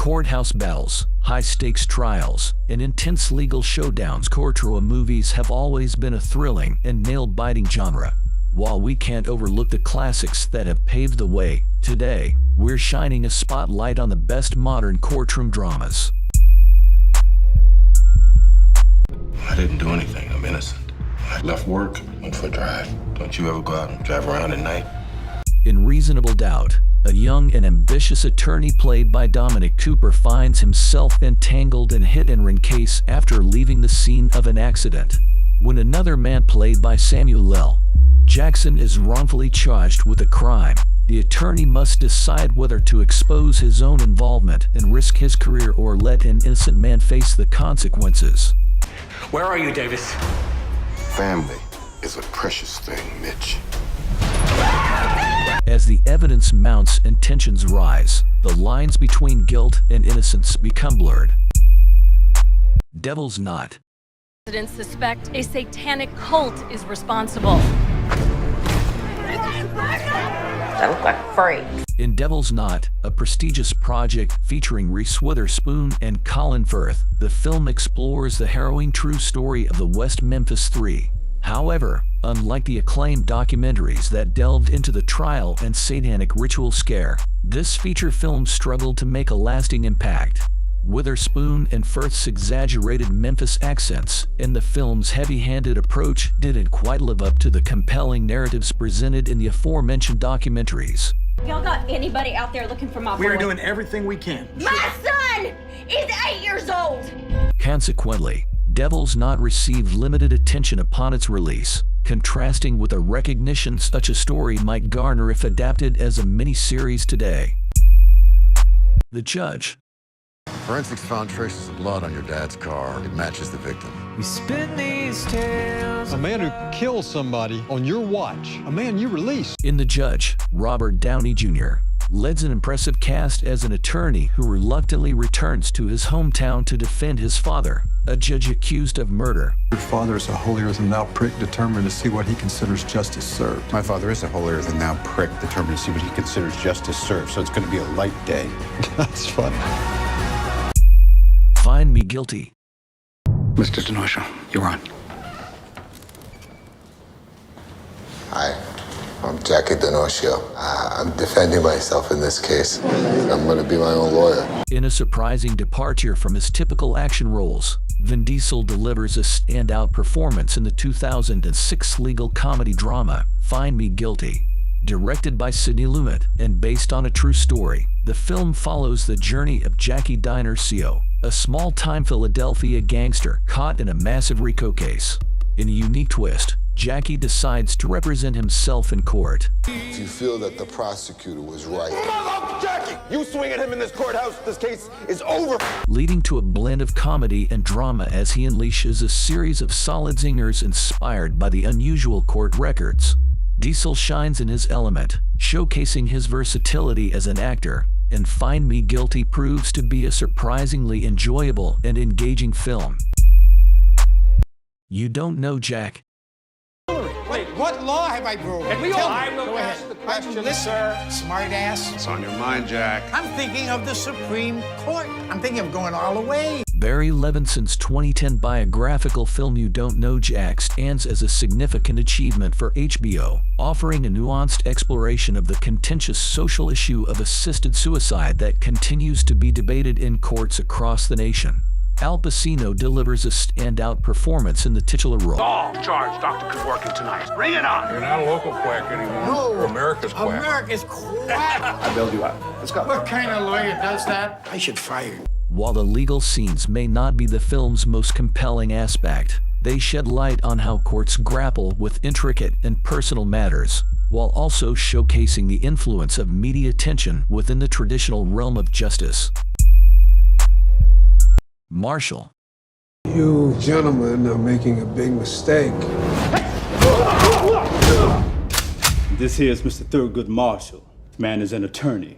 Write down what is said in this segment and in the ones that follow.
Courthouse battles, high-stakes trials, and intense legal showdowns. Courtroom movies have always been a thrilling and nail-biting genre. While we can't overlook the classics that have paved the way, today, we're shining a spotlight on the best modern courtroom dramas. I didn't do anything. I'm innocent. I left work, went for a drive. Don't you ever go out and drive around at night? In Reasonable Doubt, a young and ambitious attorney played by Dominic Cooper finds himself entangled in a hit-and-run case after leaving the scene of an accident. When another man played by Samuel L. Jackson is wrongfully charged with a crime, the attorney must decide whether to expose his own involvement and risk his career or let an innocent man face the consequences. Where are you, Davis? Family is a precious thing, Mitch. As the evidence mounts and tensions rise, the lines between guilt and innocence become blurred. Devil's Knot. Residents suspect a satanic cult is responsible. That look like freaks. In Devil's Knot, a prestigious project featuring Reese Witherspoon and Colin Firth, the film explores the harrowing true story of the West Memphis Three. However, unlike the acclaimed documentaries that delved into the trial and satanic ritual scare, this feature film struggled to make a lasting impact. Witherspoon and Firth's exaggerated Memphis accents and the film's heavy-handed approach didn't quite live up to the compelling narratives presented in the aforementioned documentaries. Y'all got anybody out there looking for my boy? We're doing everything we can. My son is 8 years old! Consequently, Devil's Knot received limited attention upon its release, contrasting with the recognition such a story might garner if adapted as a miniseries today. The Judge. Forensics found traces of blood on your dad's car. It matches the victim. We spin these tales. A man who killed somebody on your watch. A man you released. In The Judge, Robert Downey Jr. leads an impressive cast as an attorney who reluctantly returns to his hometown to defend his father, a judge accused of murder. Your father is a holier-than-thou prick determined to see what he considers justice served. My father is a holier-than-thou prick determined to see what he considers justice served, so it's going to be a light day. That's fun. Find Me Guilty. Mr. Denosha, you're on. Hi, I'm Jackie Denosha. I'm defending myself in this case. I'm going to be my own lawyer. In a surprising departure from his typical action roles, Vin Diesel delivers a standout performance in the 2006 legal comedy drama, Find Me Guilty. Directed by Sidney Lumet and based on a true story, the film follows the journey of Jackie Dinercio, a small-time Philadelphia gangster caught in a massive RICO case. In a unique twist, Jackie decides to represent himself in court. If you feel that the prosecutor was right. Jackie! You swing at him in this courthouse, this case is over! Leading to a blend of comedy and drama as he unleashes a series of solid zingers inspired by the unusual court records. Diesel shines in his element, showcasing his versatility as an actor, and Find Me Guilty proves to be a surprisingly enjoyable and engaging film. You Don't Know Jack. Wait, what law have I broken? And we all go ahead. the question, Listen, sir. smart ass. It's on your mind, Jack. I'm thinking of the Supreme Court. I'm thinking of going all the way. Barry Levinson's 2010 biographical film You Don't Know Jack stands as a significant achievement for HBO, offering a nuanced exploration of the contentious social issue of assisted suicide that continues to be debated in courts across the nation. Al Pacino delivers a standout performance in the titular role. All charge Dr. Kevorkian tonight. Bring it on! You're not a local quack anymore. No. You're America's quack. America's quack. I bailed you out. Let's go. What kind of lawyer does that? I should fire you. While the legal scenes may not be the film's most compelling aspect, they shed light on how courts grapple with intricate and personal matters, while also showcasing the influence of media attention within the traditional realm of justice. Marshall. You gentlemen are making a big mistake. This here is Mr. Thurgood Marshall. Man is an attorney.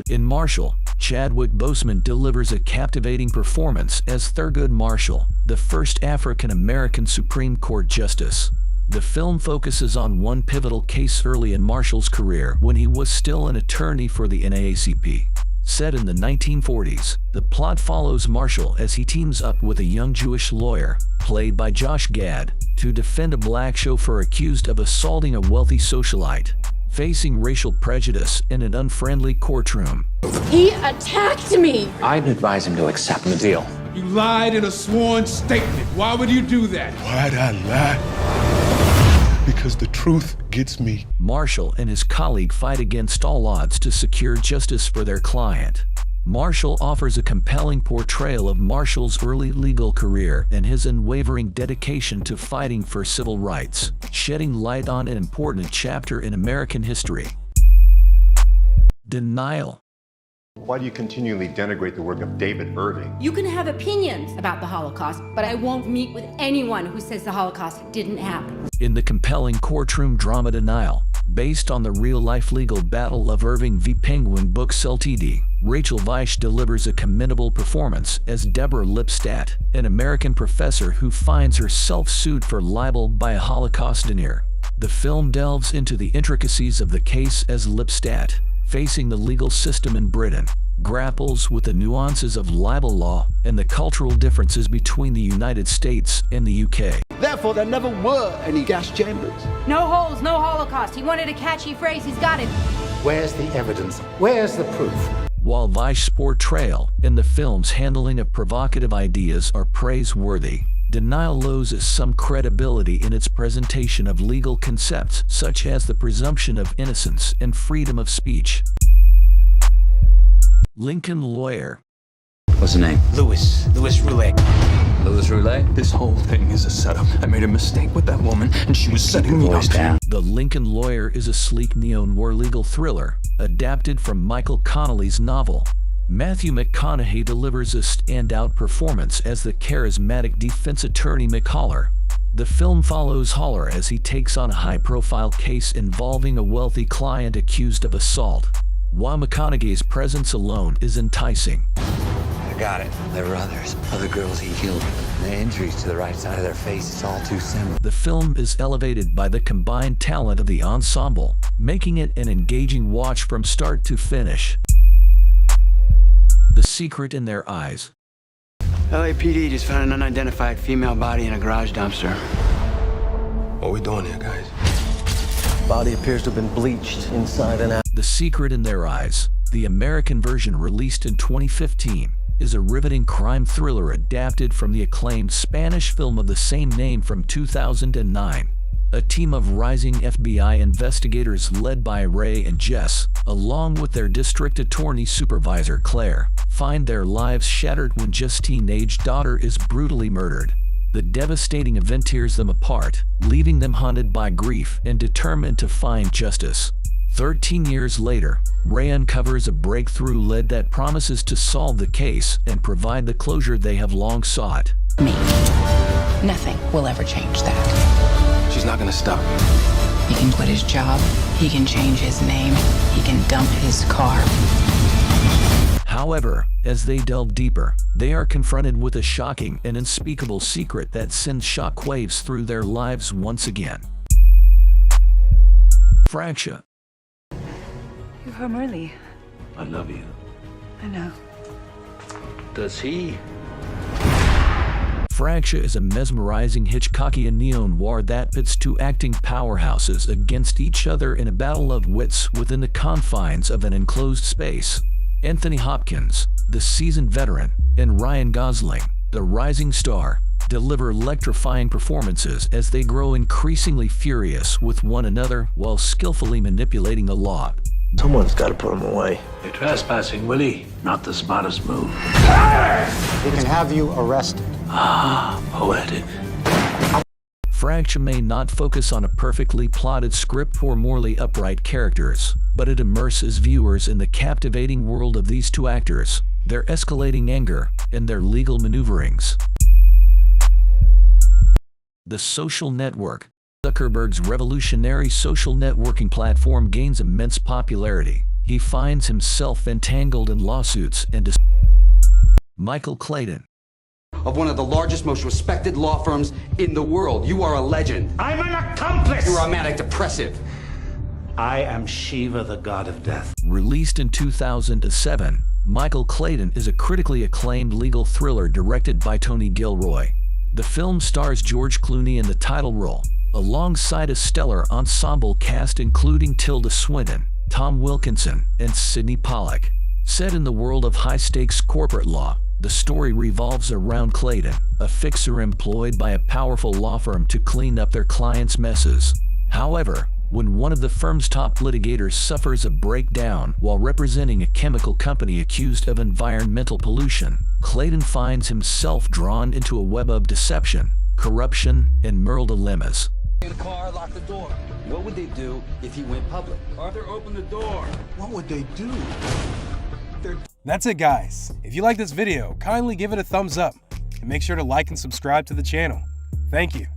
In Marshall, Chadwick Boseman delivers a captivating performance as Thurgood Marshall, the first African-American Supreme Court justice. The film focuses on one pivotal case early in Marshall's career when he was still an attorney for the NAACP. Set in the 1940s, the plot follows Marshall as he teams up with a young Jewish lawyer, played by Josh Gad, to defend a black chauffeur accused of assaulting a wealthy socialite, facing racial prejudice in an unfriendly courtroom. He attacked me! I'd advise him to accept the deal. You lied in a sworn statement. Why would you do that? Why'd I lie? Because the truth gets me. Marshall and his colleague fight against all odds to secure justice for their client. Marshall offers a compelling portrayal of Marshall's early legal career and his unwavering dedication to fighting for civil rights, shedding light on an important chapter in American history. Denial. Why do you continually denigrate the work of David Irving? You can have opinions about the Holocaust, but I won't meet with anyone who says the Holocaust didn't happen. In the compelling courtroom drama Denial, based on the real-life legal battle of Irving v. Penguin Books Ltd., Rachel Weisz delivers a commendable performance as Deborah Lipstadt, an American professor who finds herself sued for libel by a Holocaust denier. The film delves into the intricacies of the case as Lipstadt, facing the legal system in Britain, grapples with the nuances of libel law and the cultural differences between the United States and the UK. Therefore, there never were any gas chambers. No holes, no Holocaust. He wanted a catchy phrase. He's got it. Where's the evidence? Where's the proof? While Weisz's portrayal and the film's handling of provocative ideas are praiseworthy, Denial loses some credibility in its presentation of legal concepts such as the presumption of innocence and freedom of speech. Lincoln Lawyer. What's the name? Louis Roulet. Louis Roulet? This whole thing is a setup. I made a mistake with that woman, and she was setting me up. Down. The Lincoln Lawyer is a sleek neo-noir legal thriller, adapted from Michael Connelly's novel. Matthew McConaughey delivers a standout performance as the charismatic defense attorney McHoller. The film follows Holler as he takes on a high-profile case involving a wealthy client accused of assault. While McConaughey's presence alone is enticing. I got it. There were others. Other girls he killed. The injuries to the right side of their face, it's all too similar. The film is elevated by the combined talent of the ensemble, making it an engaging watch from start to finish. The Secret in Their Eyes. LAPD just found an unidentified female body in a garage dumpster. What are we doing here, guys? Body appears to have been bleached inside and out. The Secret in Their Eyes, the American version released in 2015, is a riveting crime thriller adapted from the acclaimed Spanish film of the same name from 2009. A team of rising FBI investigators led by Ray and Jess, along with their district attorney supervisor Claire, find their lives shattered when Jess' teenage daughter is brutally murdered. The devastating event tears them apart, leaving them haunted by grief and determined to find justice. 13 years later, Ray uncovers a breakthrough lead that promises to solve the case and provide the closure they have long sought. Me. Nothing will ever change that. She's not gonna stop. He can quit his job, he can change his name, he can dump his car. However, as they delve deeper, they are confronted with a shocking and unspeakable secret that sends shockwaves through their lives once again. Fracture. You're home early. I love you. I know. Does he? Fracture is a mesmerizing Hitchcockian neo-noir that pits two acting powerhouses against each other in a battle of wits within the confines of an enclosed space. Anthony Hopkins, the seasoned veteran, and Ryan Gosling, the rising star, deliver electrifying performances as they grow increasingly furious with one another while skillfully manipulating the law. Someone's got to put him away. You're trespassing, Willie. Not the smartest move. We can have you arrested. Ah, poetic. Fracture may not focus on a perfectly plotted script or morally upright characters, but it immerses viewers in the captivating world of these two actors, their escalating anger, and their legal maneuverings. The Social Network. Zuckerberg's revolutionary social networking platform gains immense popularity. He finds himself entangled in lawsuits and Michael Clayton. Of one of the largest, most respected law firms in the world. You are a legend. I'm an accomplice! You are a manic depressive. I am Shiva, the god of death. Released in 2007, Michael Clayton is a critically acclaimed legal thriller directed by Tony Gilroy. The film stars George Clooney in the title role, alongside a stellar ensemble cast including Tilda Swinton, Tom Wilkinson, and Sidney Pollack. Set in the world of high-stakes corporate law, the story revolves around Clayton, a fixer employed by a powerful law firm to clean up their clients' messes. However, when one of the firm's top litigators suffers a breakdown while representing a chemical company accused of environmental pollution, Clayton finds himself drawn into a web of deception, corruption, and moral dilemmas. In the car, lock the door. What would they do if he went public? Arthur, open the door. What would they do? That's it, guys. If you like this video, kindly give it a thumbs up and make sure to like and subscribe to the channel. Thank you.